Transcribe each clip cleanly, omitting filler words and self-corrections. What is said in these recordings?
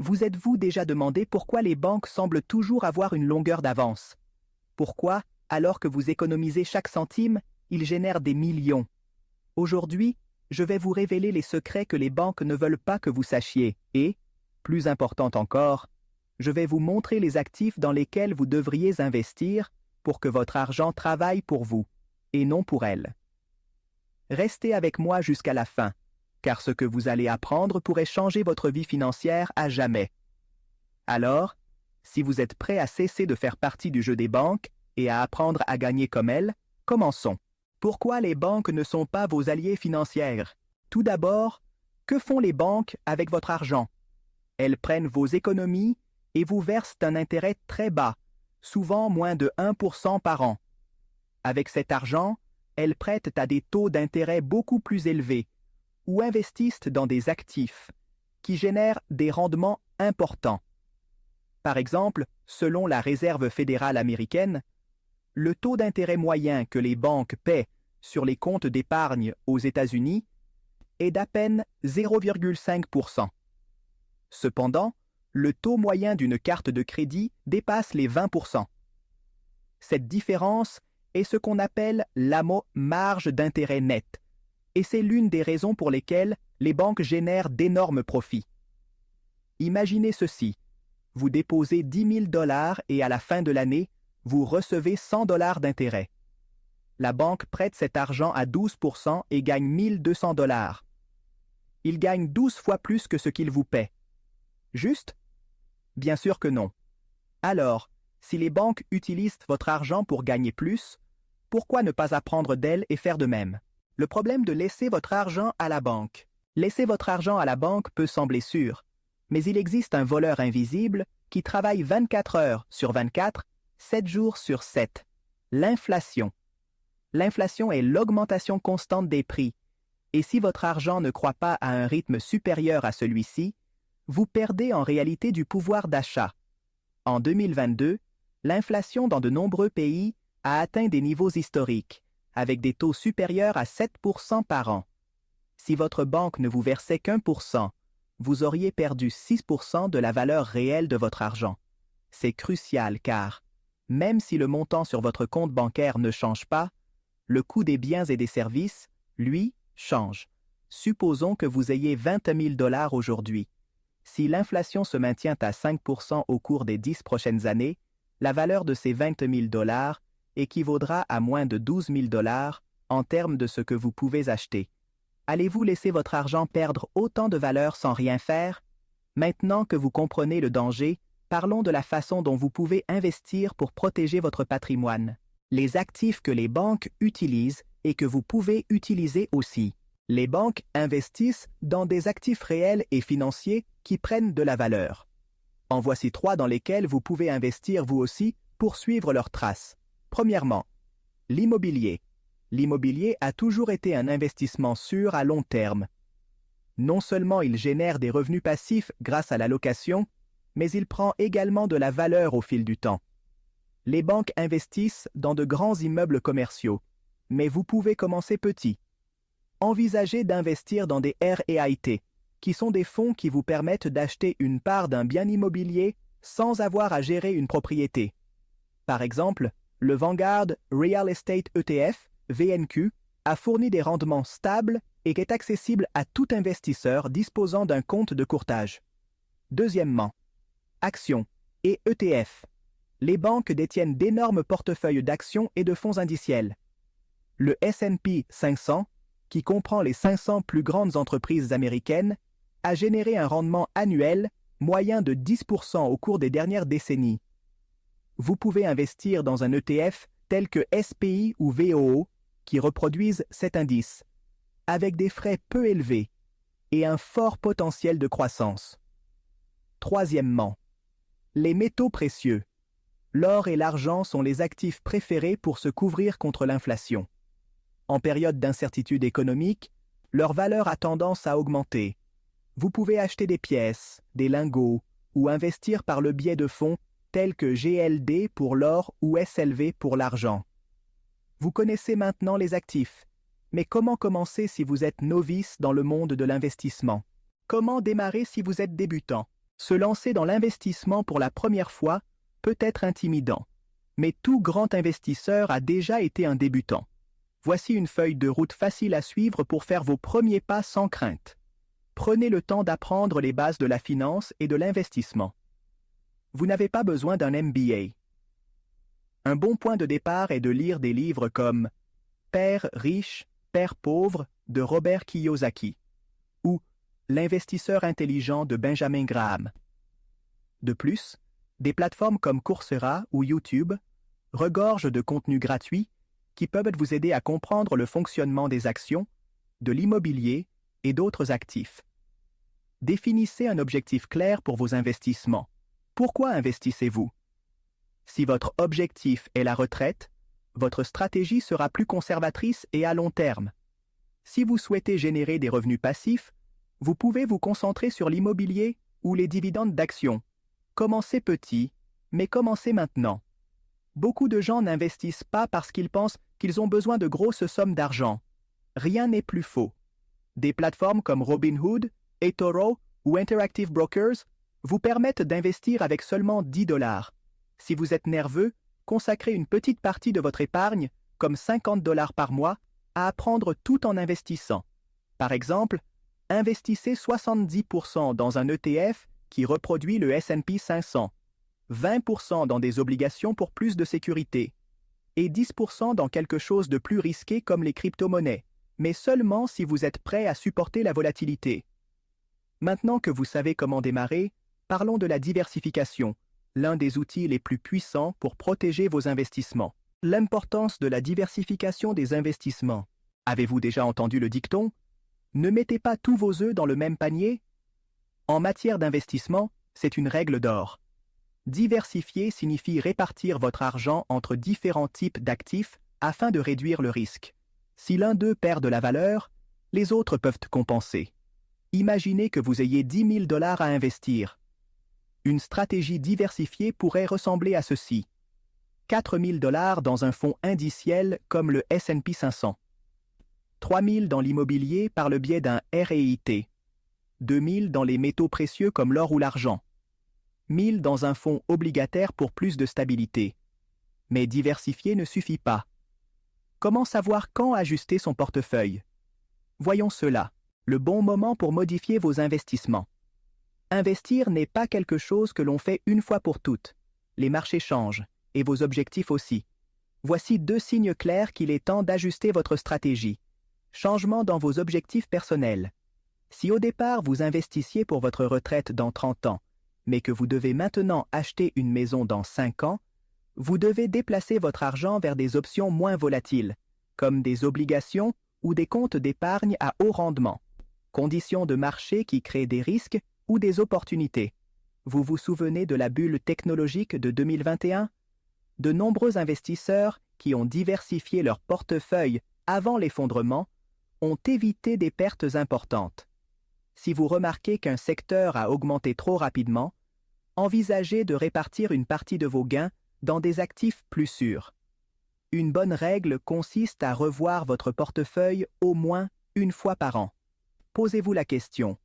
Vous êtes-vous déjà demandé pourquoi les banques semblent toujours avoir une longueur d'avance? Pourquoi, alors que vous économisez chaque centime, ils génèrent des millions? Aujourd'hui, je vais vous révéler les secrets que les banques ne veulent pas que vous sachiez et, plus important encore, je vais vous montrer les actifs dans lesquels vous devriez investir pour que votre argent travaille pour vous, et non pour elles. Restez avec moi jusqu'à la fin, car ce que vous allez apprendre pourrait changer votre vie financière à jamais. Alors, si vous êtes prêt à cesser de faire partie du jeu des banques et à apprendre à gagner comme elles, commençons. Pourquoi les banques ne sont pas vos alliés financiers? Tout d'abord, que font les banques avec votre argent? Elles prennent vos économies et vous versent un intérêt très bas, souvent moins de 1% par an. Avec cet argent, elles prêtent à des taux d'intérêt beaucoup plus élevés ou investissent dans des actifs qui génèrent des rendements importants. Par exemple, selon la Réserve fédérale américaine, le taux d'intérêt moyen que les banques paient sur les comptes d'épargne aux États-Unis est d'à peine 0,5%. Cependant, le taux moyen d'une carte de crédit dépasse les 20%. Cette différence est ce qu'on appelle la marge d'intérêt net, et c'est l'une des raisons pour lesquelles les banques génèrent d'énormes profits. Imaginez ceci, vous déposez 10 000 $ et à la fin de l'année, vous recevez 100 $ d'intérêt. La banque prête cet argent à 12% et gagne 1 200 $. Il gagne 12 fois plus que ce qu'il vous paie. Juste? Bien sûr que non. Alors, si les banques utilisent votre argent pour gagner plus, pourquoi ne pas apprendre d'elles et faire de même? Le problème de laisser votre argent à la banque. Laisser votre argent à la banque peut sembler sûr, mais il existe un voleur invisible qui travaille 24 heures sur 24, 7 jours sur 7. L'inflation. L'inflation est l'augmentation constante des prix, et si votre argent ne croît pas à un rythme supérieur à celui-ci, vous perdez en réalité du pouvoir d'achat. En 2022, l'inflation dans de nombreux pays a atteint des niveaux historiques, avec des taux supérieurs à 7% par an. Si votre banque ne vous versait qu'1%, vous auriez perdu 6% de la valeur réelle de votre argent. C'est crucial car, même si le montant sur votre compte bancaire ne change pas, le coût des biens et des services, lui, change. Supposons que vous ayez 20 000 $ aujourd'hui. Si l'inflation se maintient à 5% au cours des 10 prochaines années, la valeur de ces 20 000 $ équivaudra à moins de 12 000 $ en termes de ce que vous pouvez acheter. Allez-vous laisser votre argent perdre autant de valeur sans rien faire? Maintenant que vous comprenez le danger, parlons de la façon dont vous pouvez investir pour protéger votre patrimoine. Les actifs que les banques utilisent et que vous pouvez utiliser aussi. Les banques investissent dans des actifs réels et financiers qui prennent de la valeur. En voici 3 dans lesquels vous pouvez investir vous aussi pour suivre leurs traces. Premièrement, l'immobilier. L'immobilier a toujours été un investissement sûr à long terme. Non seulement il génère des revenus passifs grâce à la location, mais il prend également de la valeur au fil du temps. Les banques investissent dans de grands immeubles commerciaux, mais vous pouvez commencer petit. Envisagez d'investir dans des REIT, qui sont des fonds qui vous permettent d'acheter une part d'un bien immobilier sans avoir à gérer une propriété. Par exemple, le Vanguard Real Estate ETF, VNQ, a fourni des rendements stables et est accessible à tout investisseur disposant d'un compte de courtage. Deuxièmement, actions et ETF. Les banques détiennent d'énormes portefeuilles d'actions et de fonds indiciels. Le S&P 500, qui comprend les 500 plus grandes entreprises américaines, a généré un rendement annuel moyen de 10% au cours des dernières décennies. Vous pouvez investir dans un ETF tel que SPI ou VOO, qui reproduisent cet indice, avec des frais peu élevés et un fort potentiel de croissance. Troisièmement, les métaux précieux. L'or et l'argent sont les actifs préférés pour se couvrir contre l'inflation. En période d'incertitude économique, leur valeur a tendance à augmenter. Vous pouvez acheter des pièces, des lingots ou investir par le biais de fonds tels que GLD pour l'or ou SLV pour l'argent. Vous connaissez maintenant les actifs, mais comment commencer si vous êtes novice dans le monde de l'investissement? Comment démarrer si vous êtes débutant? Se lancer dans l'investissement pour la première fois peut être intimidant, mais tout grand investisseur a déjà été un débutant. Voici une feuille de route facile à suivre pour faire vos premiers pas sans crainte. Prenez le temps d'apprendre les bases de la finance et de l'investissement. Vous n'avez pas besoin d'un MBA. Un bon point de départ est de lire des livres comme Père riche, Père pauvre de Robert Kiyosaki ou L'investisseur intelligent de Benjamin Graham. De plus, des plateformes comme Coursera ou YouTube regorgent de contenus gratuits qui peuvent vous aider à comprendre le fonctionnement des actions, de l'immobilier et d'autres actifs. Définissez un objectif clair pour vos investissements. Pourquoi investissez-vous? Si votre objectif est la retraite, votre stratégie sera plus conservatrice et à long terme. Si vous souhaitez générer des revenus passifs, vous pouvez vous concentrer sur l'immobilier ou les dividendes d'actions. Commencez petit, mais commencez maintenant. Beaucoup de gens n'investissent pas parce qu'ils pensent qu'ils ont besoin de grosses sommes d'argent. Rien n'est plus faux. Des plateformes comme Robinhood, eToro ou Interactive Brokers vous permettent d'investir avec seulement 10 $. Si vous êtes nerveux, consacrez une petite partie de votre épargne, comme 50 $ par mois, à apprendre tout en investissant. Par exemple, investissez 70% dans un ETF qui reproduit le S&P 500, 20% dans des obligations pour plus de sécurité, et 10% dans quelque chose de plus risqué comme les crypto-monnaies, mais seulement si vous êtes prêt à supporter la volatilité. Maintenant que vous savez comment démarrer, parlons de la diversification, l'un des outils les plus puissants pour protéger vos investissements. L'importance de la diversification des investissements. Avez-vous déjà entendu le dicton « Ne mettez pas tous vos œufs dans le même panier » En matière d'investissement, c'est une règle d'or. Diversifier signifie répartir votre argent entre différents types d'actifs afin de réduire le risque. Si l'un d'eux perd de la valeur, les autres peuvent compenser. Imaginez que vous ayez 10 000 $ à investir. Une stratégie diversifiée pourrait ressembler à ceci. 4 000 $ dans un fonds indiciel comme le S&P 500. 3 000 dans l'immobilier par le biais d'un REIT. 2 000 dans les métaux précieux comme l'or ou l'argent. 1 000 dans un fonds obligataire pour plus de stabilité. Mais diversifier ne suffit pas. Comment savoir quand ajuster son portefeuille? Voyons cela. Le bon moment pour modifier vos investissements. Investir n'est pas quelque chose que l'on fait une fois pour toutes. Les marchés changent, et vos objectifs aussi. Voici 2 signes clairs qu'il est temps d'ajuster votre stratégie. Changement dans vos objectifs personnels. Si au départ vous investissiez pour votre retraite dans 30 ans, mais que vous devez maintenant acheter une maison dans 5 ans, vous devez déplacer votre argent vers des options moins volatiles, comme des obligations ou des comptes d'épargne à haut rendement. Conditions de marché qui créent des risques ou des opportunités. Vous vous souvenez de la bulle technologique de 2021? De nombreux investisseurs qui ont diversifié leur portefeuille avant l'effondrement ont évité des pertes importantes. Si vous remarquez qu'un secteur a augmenté trop rapidement, envisagez de répartir une partie de vos gains dans des actifs plus sûrs. Une bonne règle consiste à revoir votre portefeuille au moins une fois par an. Posez-vous la question,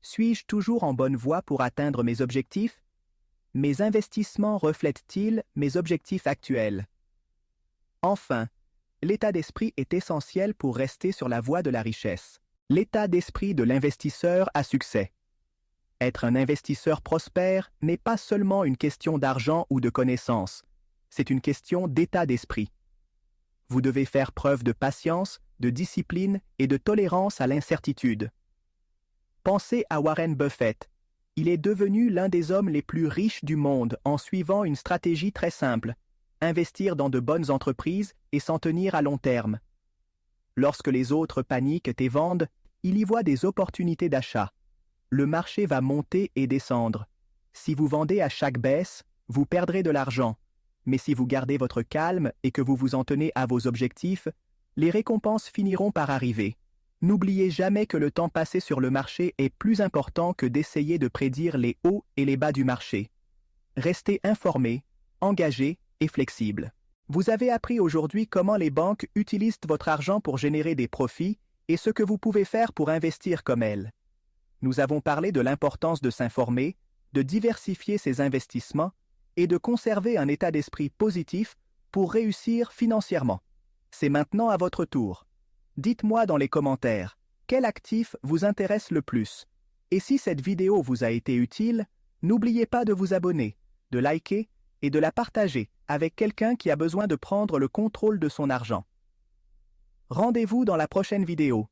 suis-je toujours en bonne voie pour atteindre mes objectifs? Mes investissements reflètent-ils mes objectifs actuels? Enfin, l'état d'esprit est essentiel pour rester sur la voie de la richesse. L'état d'esprit de l'investisseur à succès. Être un investisseur prospère n'est pas seulement une question d'argent ou de connaissances, c'est une question d'état d'esprit. Vous devez faire preuve de patience, de discipline et de tolérance à l'incertitude. Pensez à Warren Buffett. Il est devenu l'un des hommes les plus riches du monde en suivant une stratégie très simple, investir dans de bonnes entreprises et s'en tenir à long terme. Lorsque les autres paniquent et vendent, il y voit des opportunités d'achat. Le marché va monter et descendre. Si vous vendez à chaque baisse, vous perdrez de l'argent. Mais si vous gardez votre calme et que vous vous en tenez à vos objectifs, les récompenses finiront par arriver. N'oubliez jamais que le temps passé sur le marché est plus important que d'essayer de prédire les hauts et les bas du marché. Restez informé, engagé et flexible. Vous avez appris aujourd'hui comment les banques utilisent votre argent pour générer des profits et ce que vous pouvez faire pour investir comme elles. Nous avons parlé de l'importance de s'informer, de diversifier ses investissements et de conserver un état d'esprit positif pour réussir financièrement. C'est maintenant à votre tour. Dites-moi dans les commentaires, quel actif vous intéresse le plus? Et si cette vidéo vous a été utile, n'oubliez pas de vous abonner, de liker et de la partager avec quelqu'un qui a besoin de prendre le contrôle de son argent. Rendez-vous dans la prochaine vidéo.